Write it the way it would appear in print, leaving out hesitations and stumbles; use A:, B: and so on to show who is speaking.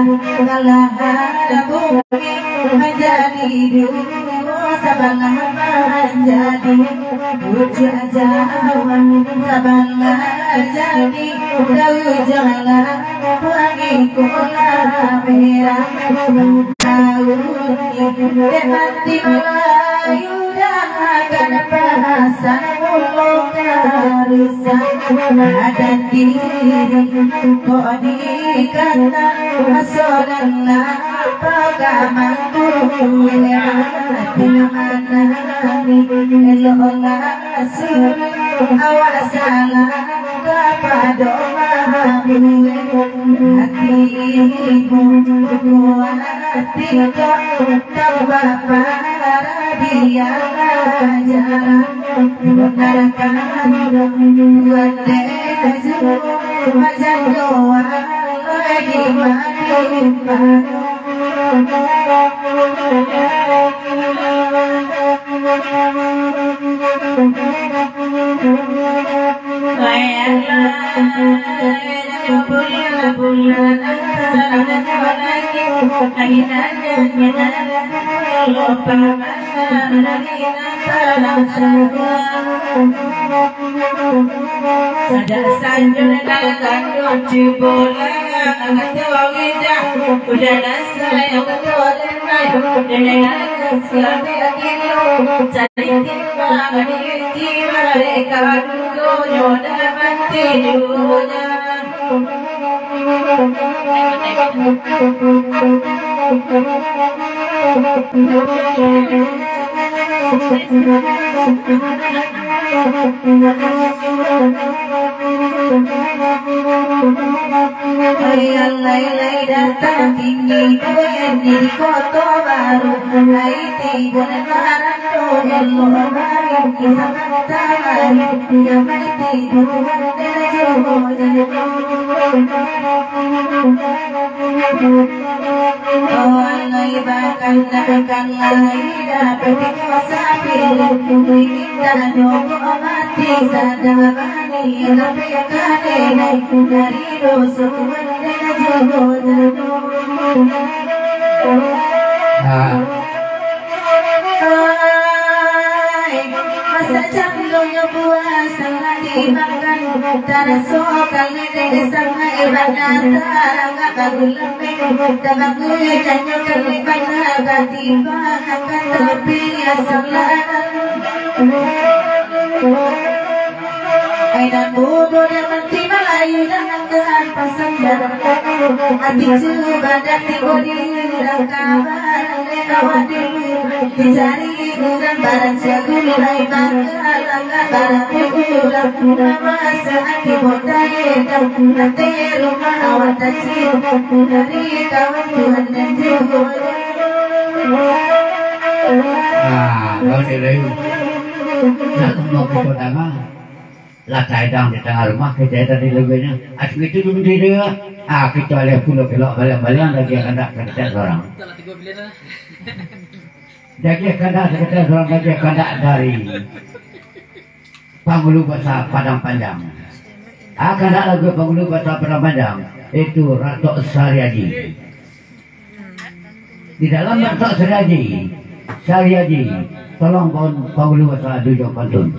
A: Kalahadaku menjadi dulu Sabangan menjadi Ujajawan Sabangan menjadi Dawu jalan Wangi kula merah hati Melayu dan perasaan Rusak ada diri kok dikata Masodan apa kamanku hati mana Elola suri awasanlah kepada hatimu hati kok tahu apa dia jarang menarakan buat deju macam doa lagi Sada sanjung dalam cibola Angatwa wida Udana saya Udana Udana Selabi akilo Cari timba Meniti mereka Dulu Yoda mati Dunia Lay datang tinggi Koyan di kota baru Lay tiba naran Koyan luar baru Kisah mata baru Yang lay tiba Dela jowo Lay bahkan akan lay Dapat kuasa pilih Kita nyoba mati Sadabani Tapi kadang dari dosa masa canggung buah sangat dimakan tanah sokal nede sangat ibadah tarang agak lembek tabak gue janyo kali banyak katiba akan tapi asalan Aidan bodoh dan mati Melayu dengan Tuhan pasang darah Hati badan dibodi dan kabar Lewat dicari dan barang siagu mulai bangga Langga barang pulang Nama saat dibotai dan nanti rumah awal tacir Dari kawan Tuhan dan Tuhan
B: Kalau dari Nak mau ke kota mah là chạy đang để trả rumah kita tadi lebihnya aku itu dulu dia kita lihat pulau balik lagi ada kerja orang jadi kerja orang lagi kerja dari Pangulu Bahasa Padang Panjang akan ada lagi Pangulu Bahasa Padang Panjang itu Ratok Saryadi di dalam Ratok Saryadi tolong Pangulu Bahasa Dujong Pantun